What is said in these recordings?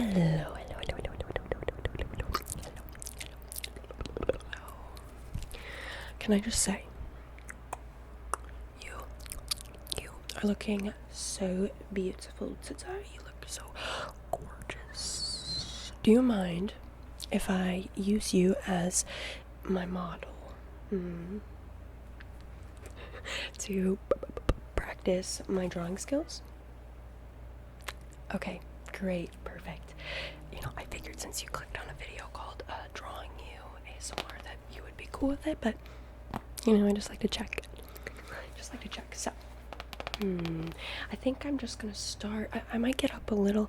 Hello. Can I just say, you are looking so beautiful today. You look so gorgeous. Do you mind if I use you as my model to practice my drawing skills? Okay, great, perfect. I figured since you clicked on a video called Drawing You ASMR that you would be cool with it, but I just like to check. So, I think I'm just gonna start. I might get up a little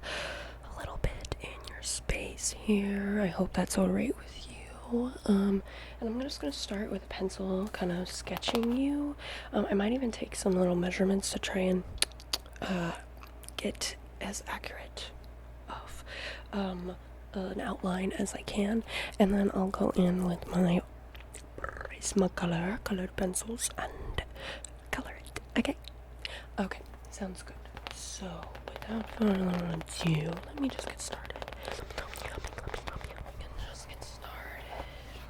bit in your space here. I hope that's all right with you. And I'm just gonna start with a pencil, kind of sketching you. I might even take some little measurements to try and get as accurate of an outline as I can, and then I'll go in with my colored pencils and color it. Okay, sounds good. So without further ado, let me just get started.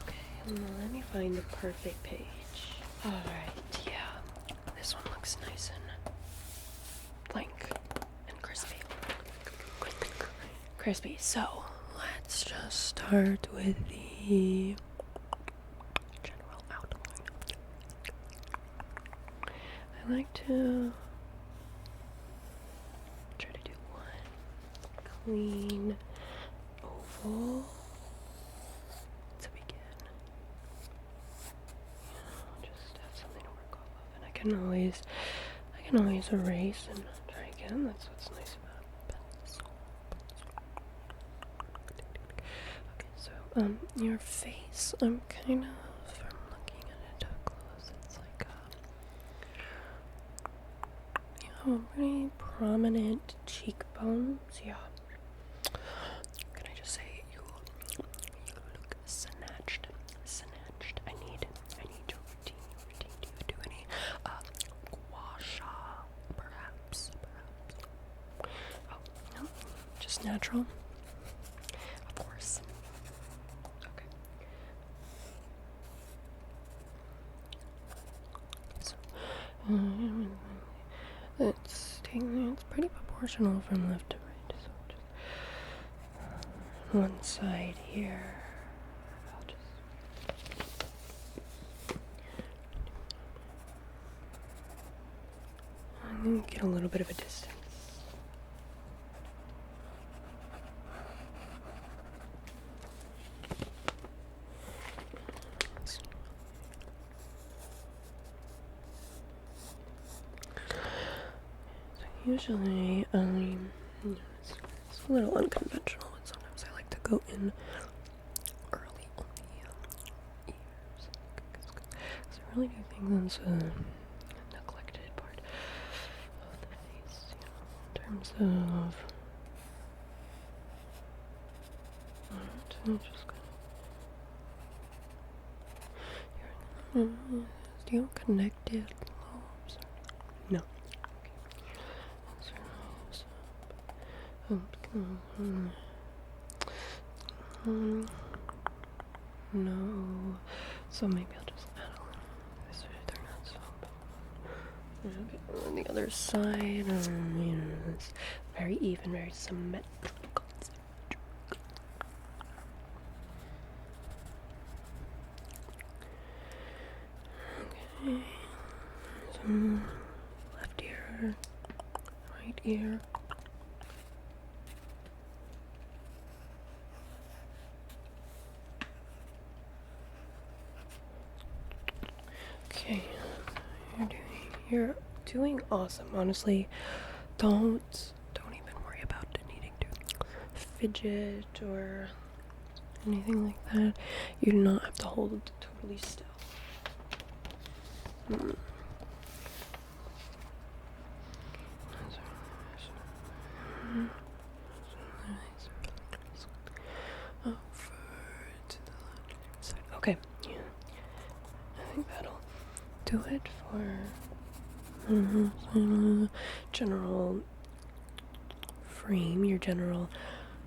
Okay, let me find the perfect page. Alright, yeah, this one looks nice and blank and crispy. So let's just start with the general outline. I like to try to do one clean oval to begin. Just have something to work off of, and I can always erase and try again. That's what's nice about pencil. Okay, so your face, I'm kind of, from looking at it up close, it's like pretty prominent cheekbones. Yeah. Can I just say you look snatched. I need your routine. Do you do any gua sha, perhaps? Oh, no, just natural. Of course. Okay. So, it's pretty proportional from left to right. So just one side here. I'll just I'm gonna get a little bit of a distance. Usually, it's a little unconventional, and sometimes I like to go in early on the ears, because I really do think that's a neglected part of the face, in terms of just do you have connected lobes? No. No. So maybe I'll just add a little. This way they're not so. Okay, on the other side, it's very even, very symmetrical. Okay. So left ear, right ear. Okay, you're doing awesome. Honestly, don't even worry about needing to fidget or anything like that. You do not have to hold totally still. Okay, yeah. I think that'll do it for general frame, your general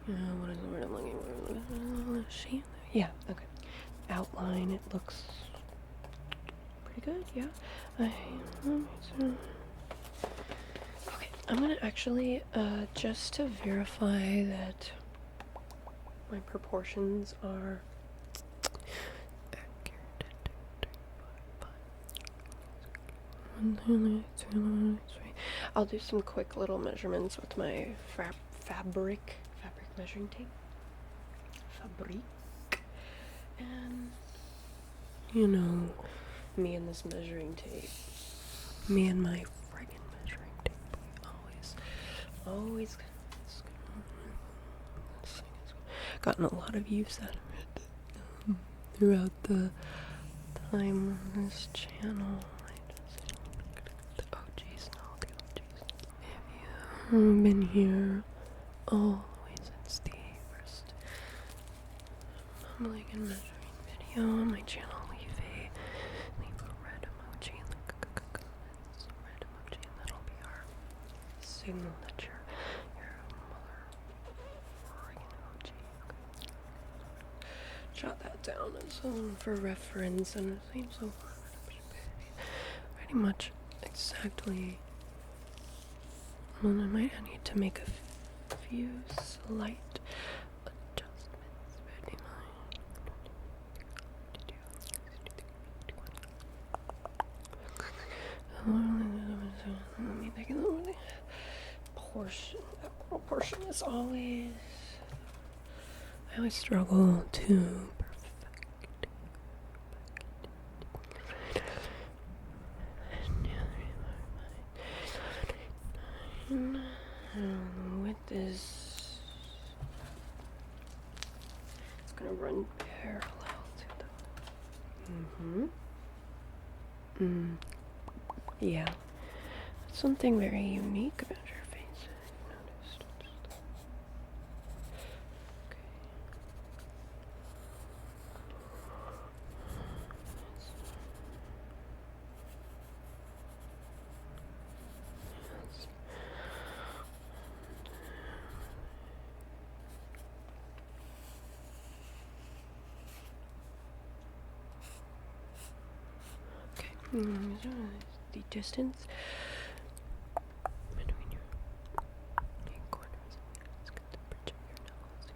What is the word I'm looking for? Shape? Yeah, okay. Outline, it looks pretty good, yeah. Okay, I'm gonna actually, just to verify that my proportions are accurate. I'll do some quick little measurements with my fabric measuring tape. Fabric. And, you know, me and this measuring tape. Me and my friggin' measuring tape. Always gotten a lot of use out of it throughout the time on this channel. The OGs know the OGs. If you've been here all the way since the first mumbling and measuring video on my channel, leave a red emoji in the comments. Red emoji, and that'll be our signal that you're mother friggin' OG. Okay. Jot that down as for reference, and it seems so pretty much exactly. Well, I might need to make a few slight adjustments. Portion is always. I always struggle to perfect. Width is. It's gonna run parallel to the. Yeah. That's something very unique about your face, I've noticed. Okay. The distance between your corners. Let's get the bridge of your nose.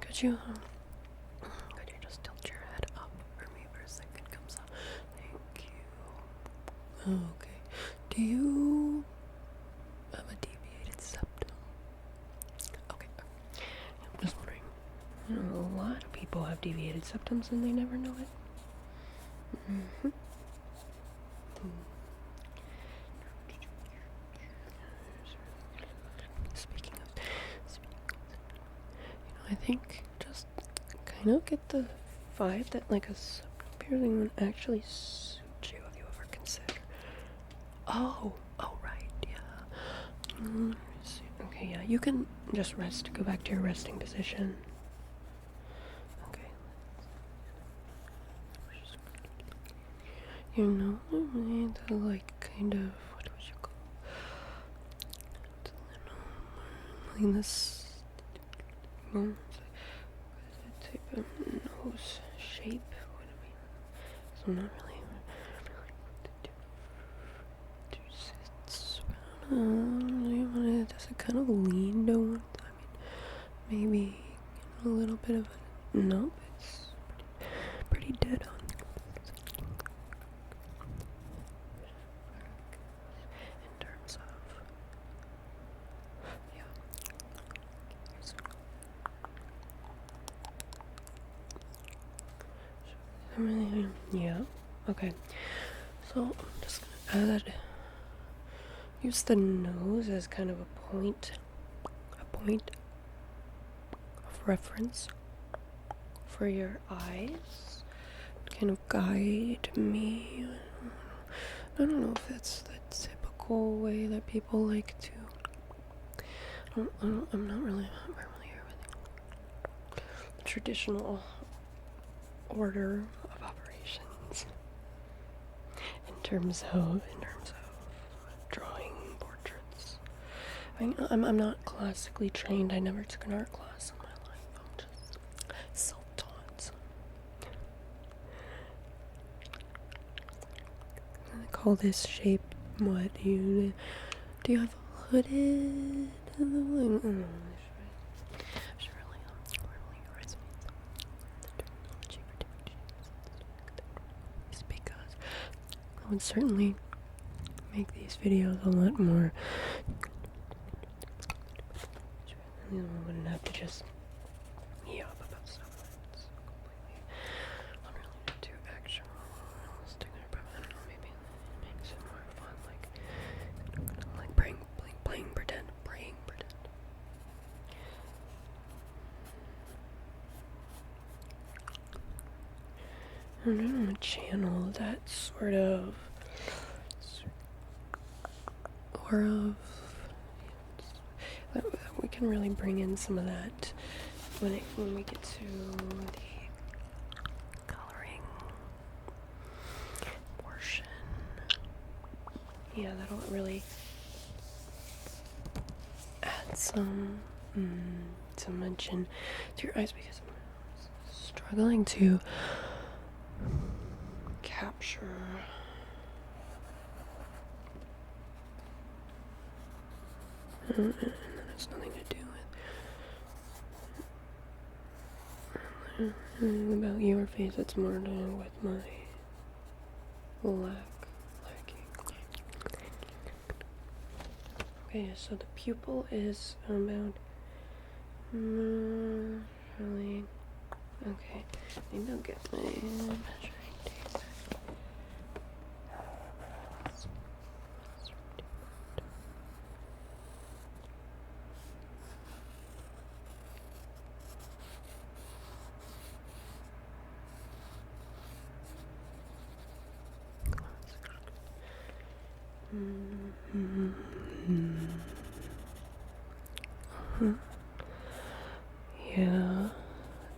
Could you just tilt your head up for me for a second? Comes up. Thank you. Okay. Do you have a deviated septum? Okay. I'm just wondering. You know, a lot of people have deviated septums and they never know it. Speaking of, I think just kind of get the vibe that like a septum piercing would actually suit you if you ever consider. Oh, right, yeah. Okay, yeah, you can just rest. Go back to your resting position. Okay. You know, to like kind of, what would you call it? Like this type of nose shape. What I mean, so I'm not really does it kind of lean to one? I mean, maybe a little bit of a nope. It's pretty dead on. In terms of, yeah. Okay. So I'm just gonna add. Use the nose as kind of a point of reference for your eyes. Kind of guide me. I don't know if that's the typical way that people like to. I'm not really familiar with the traditional order of operations. in terms of drawing portraits. I'm not classically trained. I never took an art class in my life. I'm just self-taught. I call this shape what do you have hooded? I should really because I would certainly make these videos a lot more. I wouldn't have to just yap about stuff that's completely unrelated to actual realistic, but I don't know, maybe it makes it more fun, like playing pretend. I don't know, a channel that sort of that we can really bring in some of that when we get to the coloring portion. Yeah, that'll really add some dimension to your eyes because I'm struggling to capture and that has nothing to do with about your face. It's more to do with my lacking. Okay, so the pupil is about really okay. Maybe I'll get my measuring tape. Yeah,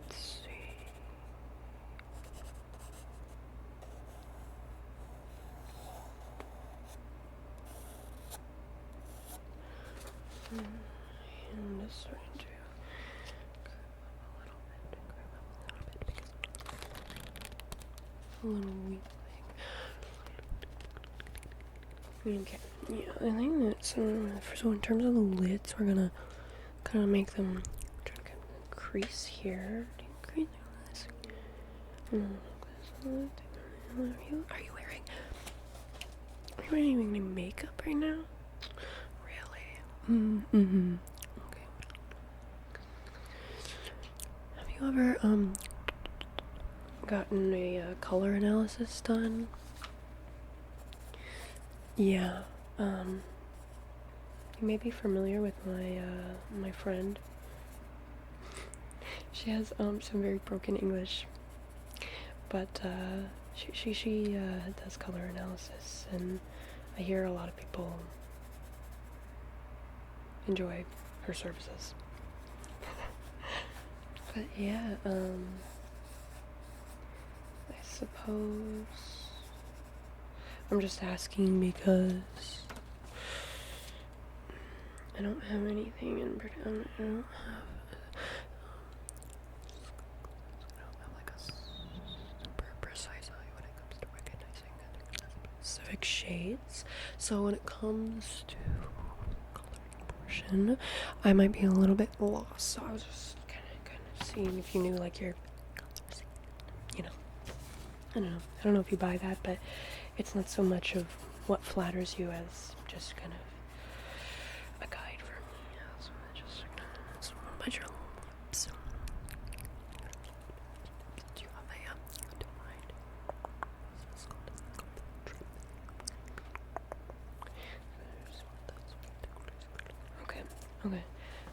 let's see. And it's starting to curve up a little bit because a little weak thing. Okay, yeah, I think that's so in terms of the lids, we're gonna kind of make them try to kind of crease here. Do you crease like this? No, are you wearing any makeup right now? Really? Okay. Have you ever gotten a color analysis done? Yeah. You may be familiar with my friend. She has some very broken English, but she does color analysis, and I hear a lot of people enjoy her services. But yeah, I suppose I'm just asking because I don't have anything in particular. I don't have like a super precise eye when it comes to recognizing specific shades. So when it comes to coloring portion, I might be a little bit lost. So I was just kind of seeing if you knew like your, you know, I don't know if you buy that, but it's not so much of what flatters you as just kind of a guide for me. So I just about your lips. Do you have a defined? Okay.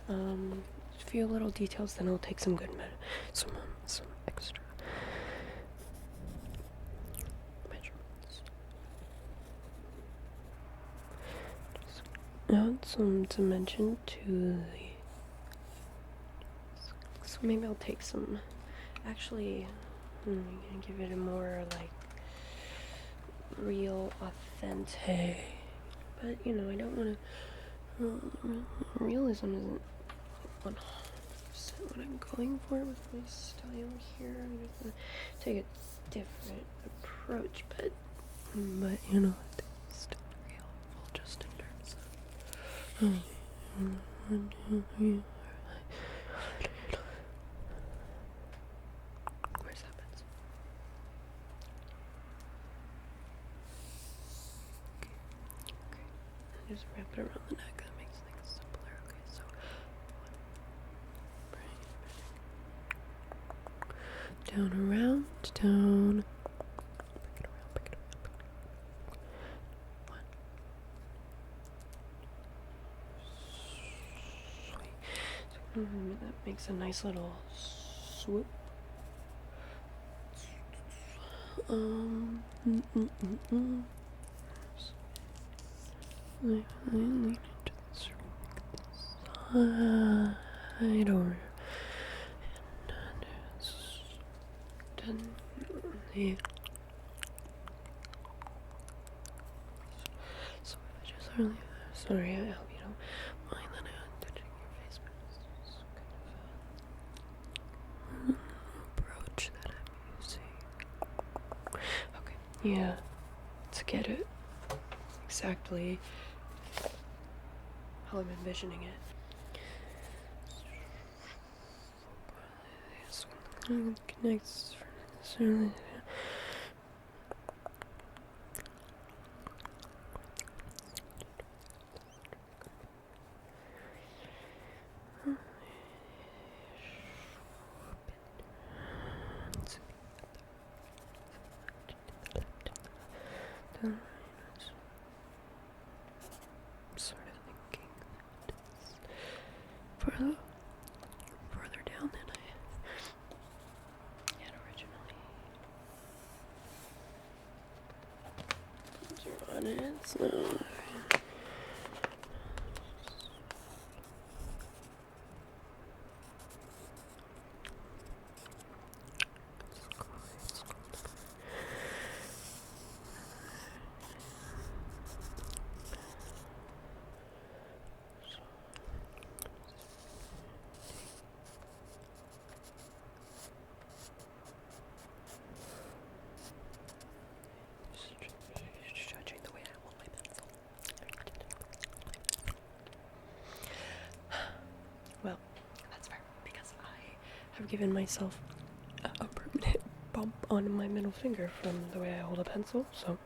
A few little details, then I'll take some good some extra measurements. Just add some dimension to the. So maybe I'll take some. Actually, I'm gonna give it a more like real, authentic. But, you know, I don't want to... realism isn't 100% what I'm going for with my style here. I'm just going to take a different approach, but you know, it's still real, just in terms of... Where's that pencil? Okay. Just wrap it around the neck. That makes things simpler. Okay, so down, around, down. Pick it around, pick it around. One. Sweet. That makes a nice little swoop. Lean into the side over and the so I just really sorry, I hope you don't mind that I'm touching your face, but it's just kind of an approach that I'm using. Okay, yeah, to get it exactly how I'm envisioning it. Connects certainly. Sort of thinking that it's further down than I had originally. You're on it, so judging the way I hold my pencil. Well, that's fair, because I have given myself a permanent bump on my middle finger from the way I hold a pencil, so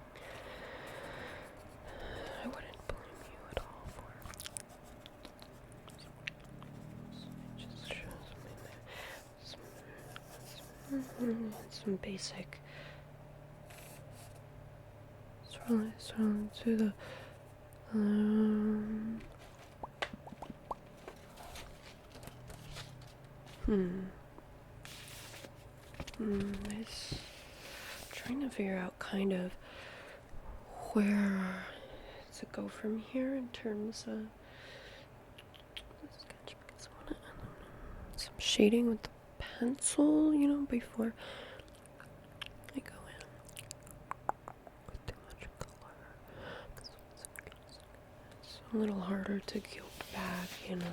I wouldn't blame you at all for it. Just shows me some basic swirling to the It's trying to figure out kind of where to go from here in terms of the sketch, because I want some shading with the pencil, you know, before I go in with too much color. It's a little harder to go back, you know.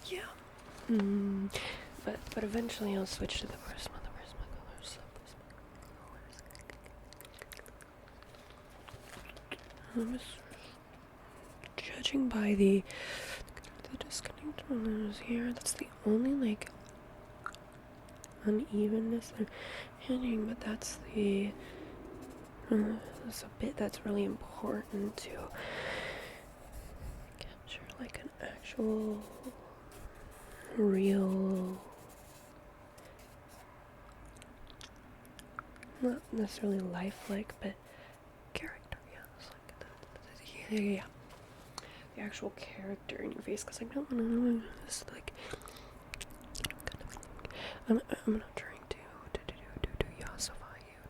Yeah. But eventually I'll switch to the where's my colors. I'm just judging by the disconnect on here. That's the only like unevenness I'm hitting, but that's the that's a bit that's really important to capture like an actual real, not necessarily lifelike, but character. Yeah, it's like yeah. The actual character in your face, because I don't want to just like kind of. I'm not trying to yassify you.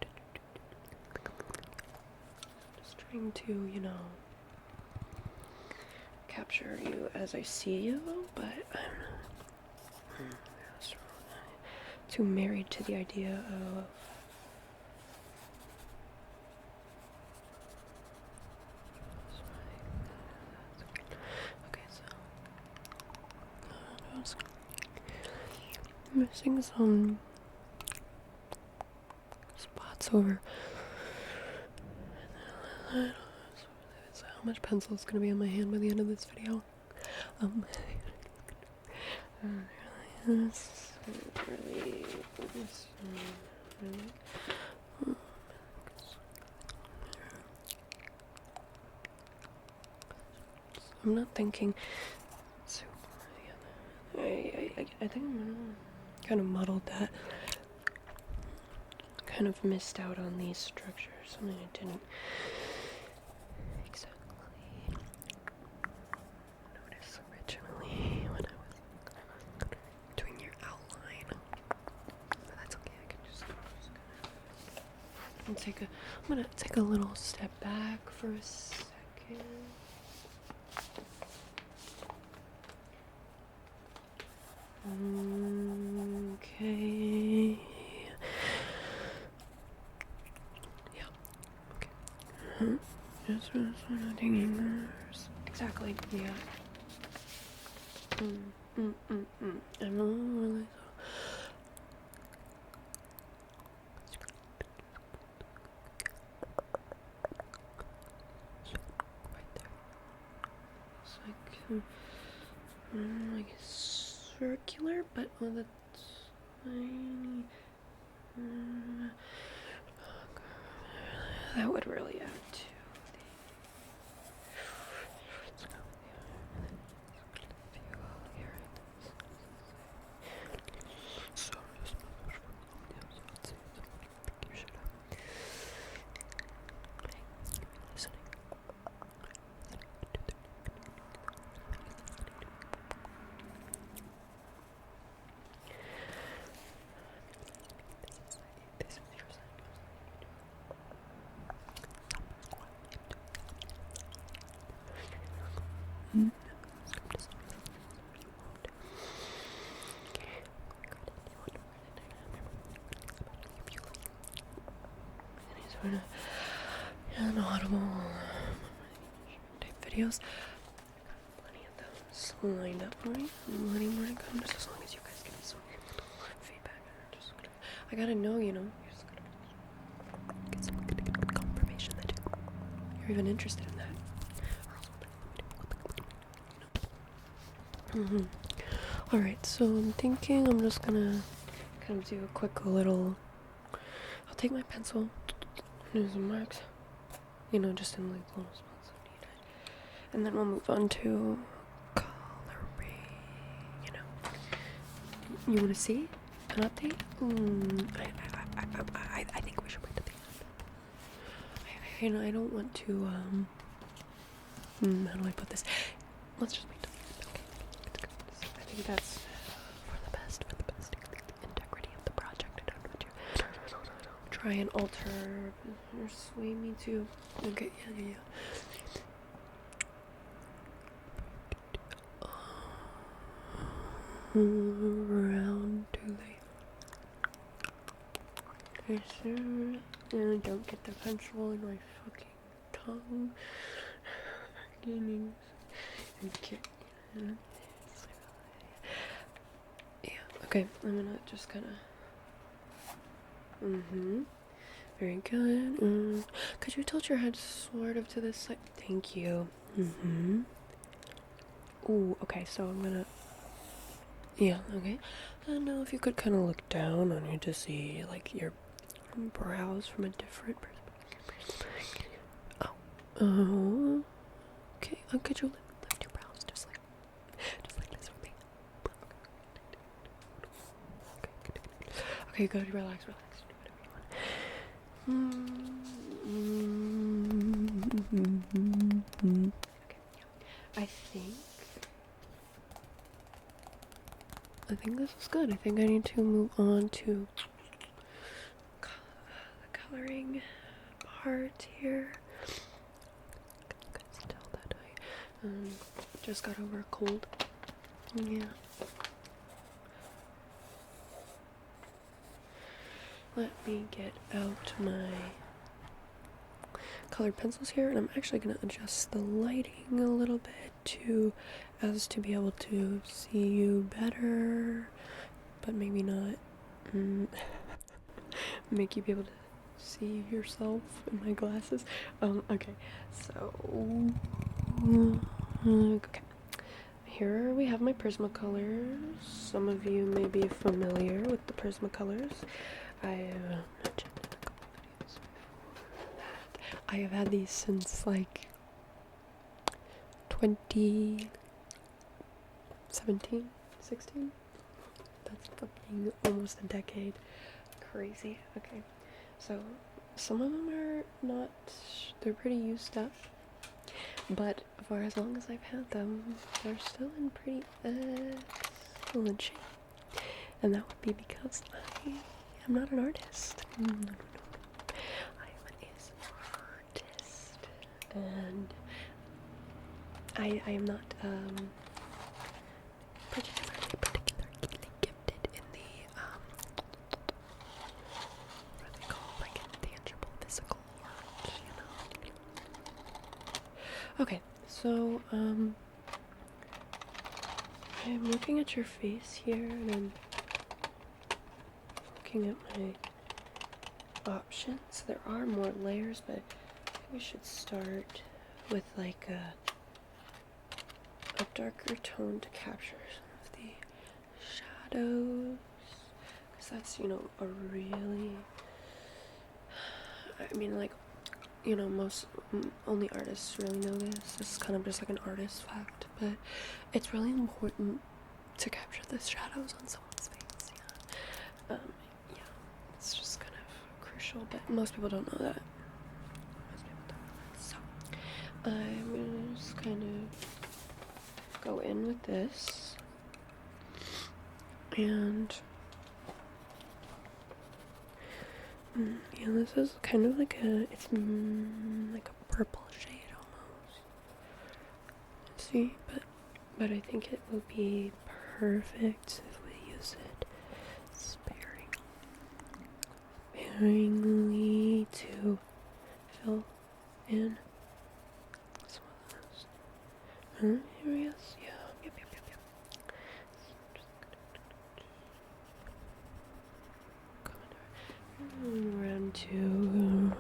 Just trying to, you know, capture capture you as I see you, but I'm too married to the idea of missing some spots over. So how much pencil is gonna be on my hand by the end of this video? I'm not thinking. So, I think I'm kind of muddled that. Kind of missed out on these structures. Something I didn't exactly notice originally when I was doing your outline. But that's okay. I can just I'm gonna take a little step back for a second. Okay. Yeah. Okay. Just exactly. Yeah. I'm really right there. It's like circular, but with a tiny. That would really add to sort of inaudible type videos. Plenty of those lined up for me. Plenty more to come, just as long as you guys give me some feedback. I gotta know, you know. Just gotta get some confirmation that you're even interested in that. Alright, so I'm thinking I'm just gonna kind of do a quick little. I'll take my pencil, do some marks, you know, just in like little spots if needed. And then we'll move on to coloring, you know. You wanna see an update? I think we should wait till the end. I don't want to, how do I put this? Let's just wait till the end, okay? I think that's for the best integrity of the project. I don't want to try and alter or sway me to. Okay, yeah. Around too late. And don't get the pencil in my fucking tongue. Okay. Yeah, okay, I'm gonna just kinda. Very good. Could you tilt your head sort of to this side? Thank you. Ooh, okay, so I'm gonna. Yeah, okay. And now if you could kind of look down on you to see, like, your brows from a different perspective. Oh. Okay, could you lift your brows just like this with me? Okay, good. Relax. Do whatever you want. Okay, yeah. I think this is good. I think I need to move on to the coloring part here. You guys tell that Just got over a cold. Yeah. Let me get out my colored pencils here, and I'm actually gonna adjust the lighting a little bit as to be able to see you better, but maybe not make you be able to see yourself in my glasses. Okay, so okay. Here we have my Prismacolors. Some of you may be familiar with the Prismacolors. I mentioned in a couple videos before that I have had these since like 2017, 16. That's fucking almost a decade. Crazy. Okay, so some of them are not, they're pretty used up, but for as long as I've had them, they're still in pretty excellent shape. And that would be because I am not an artist. No. I am an artist. And I am not particularly gifted in the what are they called, like intangible physical art, you know. Okay, so I'm looking at your face here, and I'm looking at my options. There are more layers, but I think we should start with like a darker tone to capture some of the shadows, because that's, you know, a really, I mean, like, you know, only artists really know this. This is kind of just like an artist fact, but it's really important to capture the shadows on someone's face. Yeah, it's just kind of crucial, but most people don't know that. So I'm gonna just kind of go in with this, and yeah, this is kind of like it's like a purple shade almost. See, but I think it will be perfect if we use it sparingly to fill in some of those areas. Yeah, yep. Around to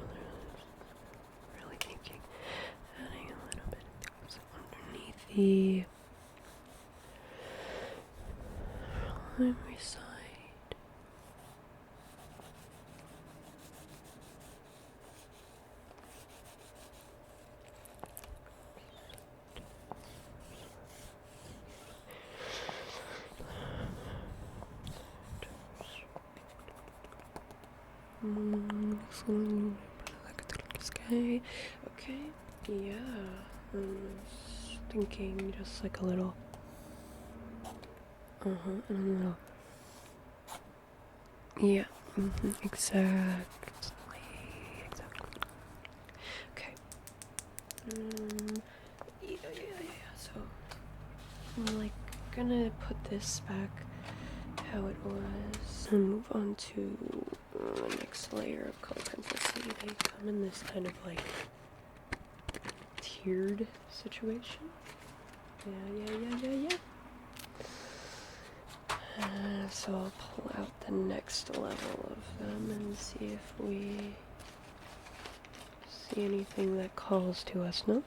really thinking, adding a little bit underneath the primary side. Okay, yeah, I was thinking just like a little, and a little, yeah, exactly, okay, yeah, so, I'm like gonna put this back how it was, and move on to the next layer of color pencils. See, they come in this kind of like tiered situation. Yeah. So I'll pull out the next level of them and see if we see anything that calls to us. No?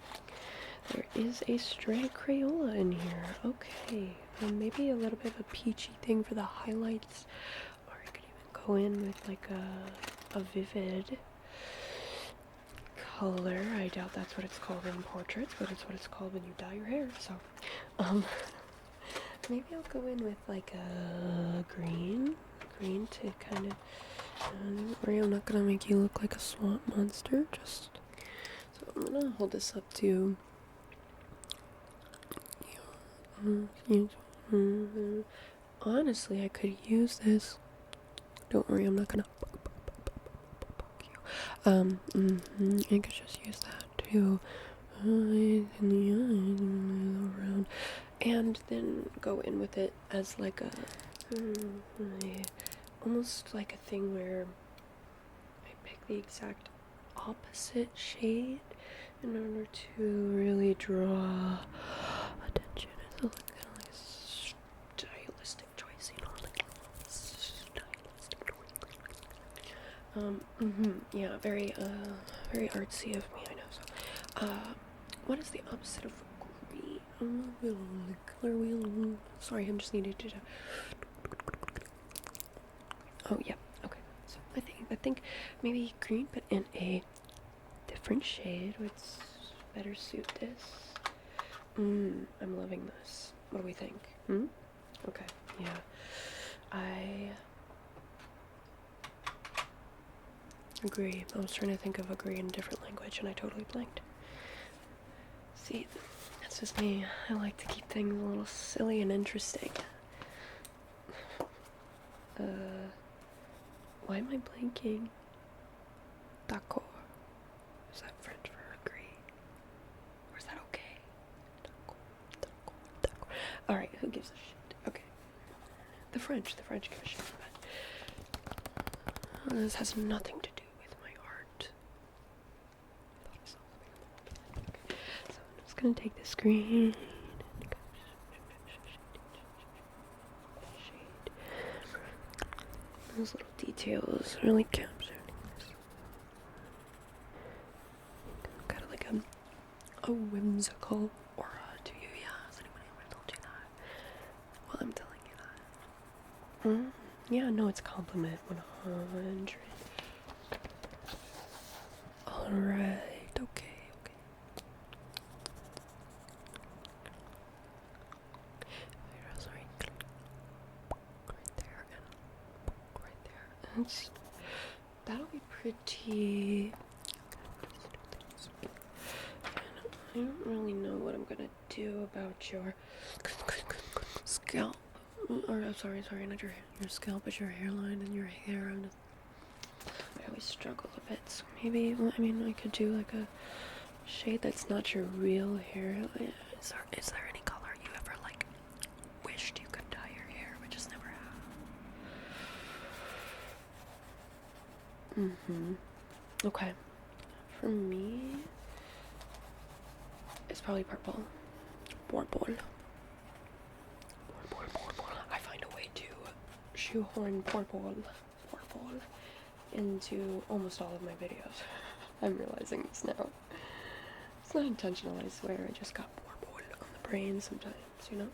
There is a stray Crayola in here. Okay. Maybe a little bit of a peachy thing for the highlights. Or I could even go in with like a vivid color. I doubt that's what it's called in portraits, but it's what it's called when you dye your hair. So, maybe I'll go in with like a green to kind of, don't worry, I'm not gonna make you look like a swamp monster, so I'm gonna hold this up to, honestly, I could use this, don't worry, I'm not gonna, I could just use that to, eyes and the eyes around, and then go in with it as like a almost like a thing where I pick the exact opposite shade in order to really draw attention. It's kind of like a stylistic choice, you know, like stylistic choice. Yeah, very artsy of me, I know. So, what is the opposite of green? Color wheel. Sorry, I'm just needed to. Oh yeah, okay. So I think maybe green, but in a different shade would better suit this. I'm loving this. What do we think? Okay, yeah. I agree. I was trying to think of agree in a different language and I totally blanked. See, that's just me. I like to keep things a little silly and interesting. Why am I blanking? D'accord. Is that French for agree? Or is that okay? D'accord. Alright, who gives a shit? Okay. The French give a shit, but this has nothing to do with my art. So I'm just gonna take this green those little details really capturing this. Kind of like a whimsical aura to you, yeah? Has anybody ever told you that? Well, I'm telling you that. Yeah, no, it's a compliment. 100. Alright, okay. Sorry. Right there. That'll be pretty. I don't really know what I'm gonna do about your scalp. Or I'm sorry, not your scalp, but your hairline and your hair. I always struggle a bit, so maybe, I could do like a shade that's not your real hair. Is there any color you ever like wished you could dye your hair but just never have? Okay. For me, it's probably purple. Purple. I find a way to shoehorn purple into almost all of my videos. I'm realizing this now. It's not intentional, I swear. I just got purple on the brain sometimes, you know?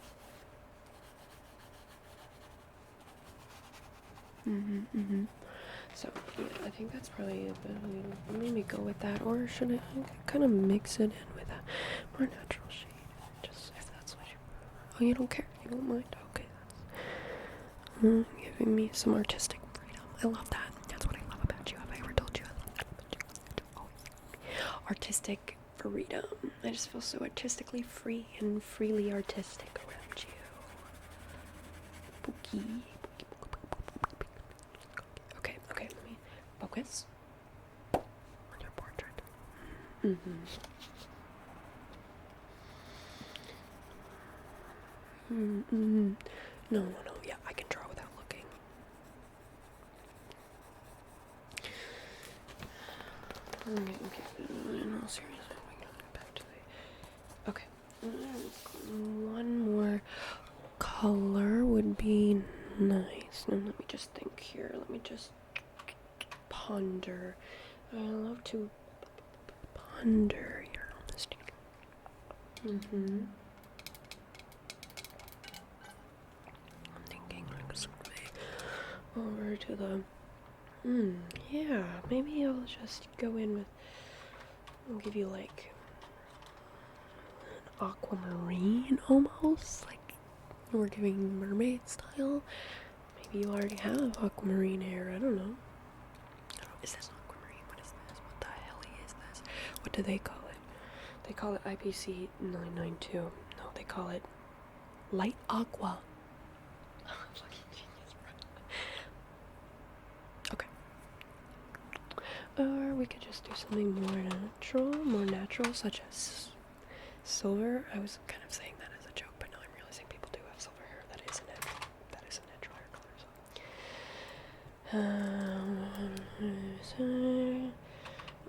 So, yeah, I think that's probably a bit. Maybe go with that, or should I kind of mix it in with a more natural shade? Just if that's what you. Oh, you don't care? You don't mind? Okay, that's giving me some artistic freedom. I love that. That's what I love about you. Have I ever told you? I love that about you. Oh, artistic freedom. I just feel so artistically free and freely artistic around you. Pookie. Okay, let me focus on your portrait. No, yeah, I can draw without looking. Okay, no, seriously, we gotta get back to the. Okay, one more color would be nice. Now, let me just think here. Let me just ponder. I love to ponder your honesty. I'm thinking like something over to the. Yeah, maybe I'll just go in with. I'll give you like an aquamarine almost, like we're giving mermaid style. Maybe you already have aquamarine hair. I don't know. Is this aquamarine? What is this? What the hell is this? What do they call it? They call it IPC 992. No, they call it light aqua. Fucking genius, bro. Okay. Or we could just do something more natural, such as silver. I was kind of saying that as a joke, but now I'm realizing people do have silver hair. That is a natural hair color.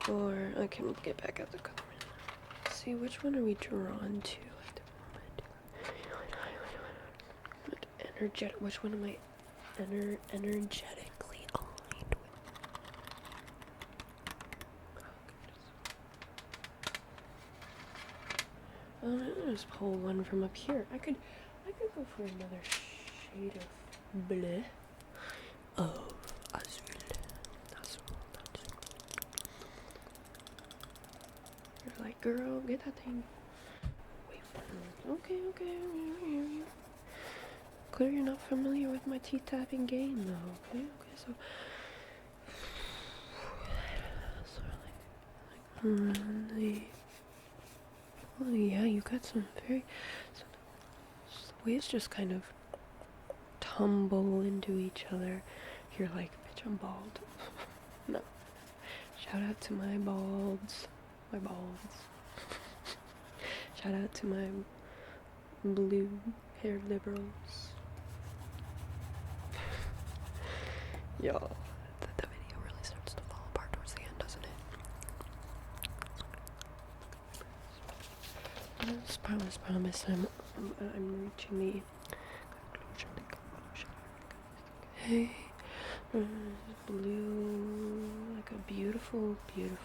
So. Or I can get back at the color. See, which one are we drawn to at the moment? Energetic. Which one am I energetically aligned with? I'll just pull one from up here. I could go for another shade of bleu. Of azul. You're like, girl, get that thing away from me. Okay. Clear you're not familiar with my teeth tapping game, though. Okay, so really. Oh yeah, you got some very. So the waves just kind of tumble into each other. You're like, bitch, I'm bald. No. Shout out to my balds. Shout out to my blue-haired liberals. Yo, the video really starts to fall apart towards the end, doesn't it? I promise I'm reaching the conclusion. Okay. Blue, like a beautiful blue.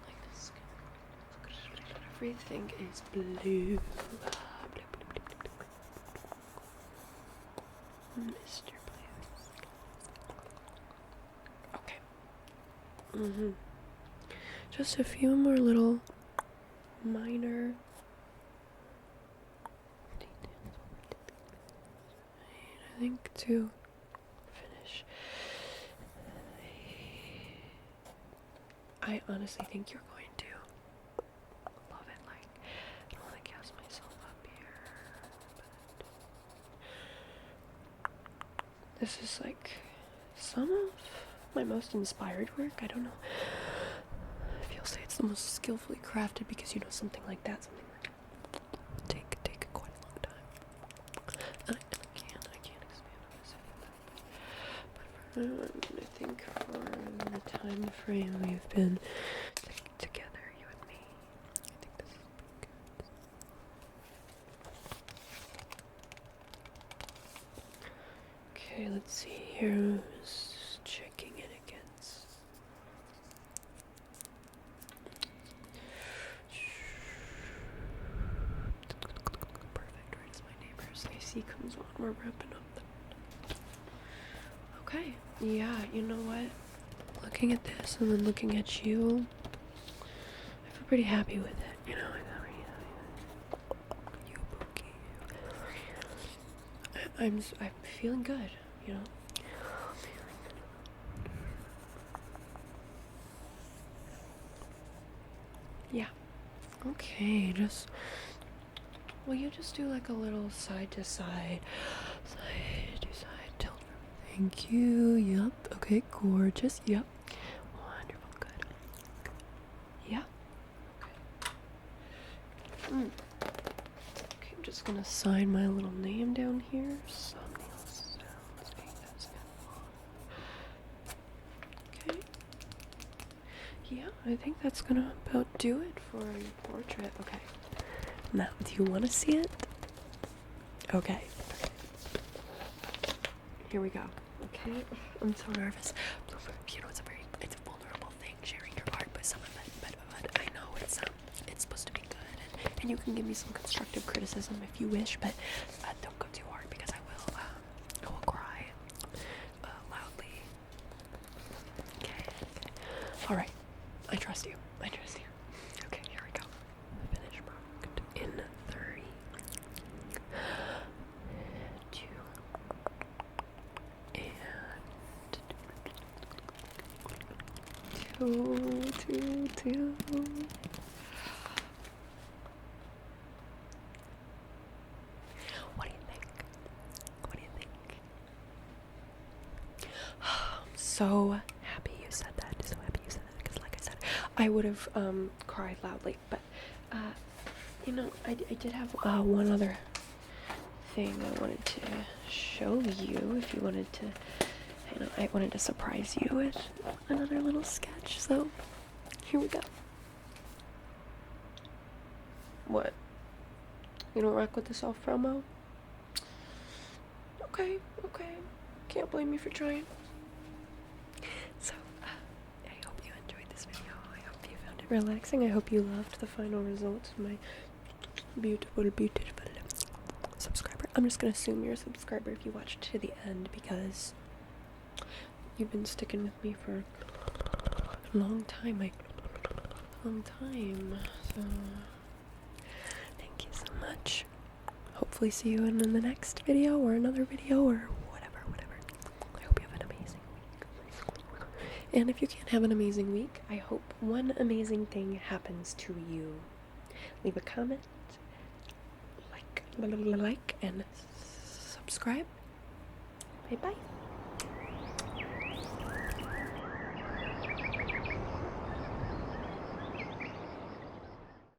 Like this. Everything is blue. Mr. Blue. Okay. Just a few more little minor details. I think to finish, I honestly think you're going to love it. Like, I don't want to gas myself up here, but this is like some of my most inspired work. I don't know if you'll say it's the most skillfully crafted, because something like that, something like take quite a long time. I can't expand on this. But I think for the time frame we've been together, you and me, I think this is pretty good. Okay, let's see here. Just checking it against. Perfect, right? It's my neighbor's AC comes on. We're wrapping up. Okay, yeah, you know what? Looking at this and then looking at you, I feel pretty happy with it. You Bookie. I'm feeling good. Yeah. Okay, will you just do like a little side to side tilt? Thank you. Yep. Okay, gorgeous. Yep. Wonderful. Good. Yeah. Okay. Okay, I'm just gonna sign my little name down here. Thumbnail sounds. Okay. Yeah, I think that's gonna about do it for your portrait. Okay. Now, do you want to see it? Okay. Here we go. Okay. I'm so nervous. It's a vulnerable thing, sharing your art with someone, but I know it's supposed to be good, and you can give me some constructive criticism if you wish, but don't go too hard, because I will cry loudly. Okay. All right. I trust you. Okay, here we go. Finish product in 3, 2, and 2. What do you think? I'm so happy you said that. Because like I said, I would have cried loudly, but I did have one other thing I wanted to show you. If you wanted to, I wanted to surprise you with another little sketch. So here we go. What? You don't rock with the soft promo? Okay. Can't blame me for trying. So, I hope you enjoyed this video. I hope you found it relaxing. I hope you loved the final results of my beautiful subscriber. I'm just gonna assume you're a subscriber if you watched to the end, because you've been sticking with me for a long time. So, thank you so much. Hopefully see you in the next video or another video or whatever. I hope you have an amazing week. And if you can't have an amazing week, I hope one amazing thing happens to you. Leave a comment, like, and subscribe. Bye bye.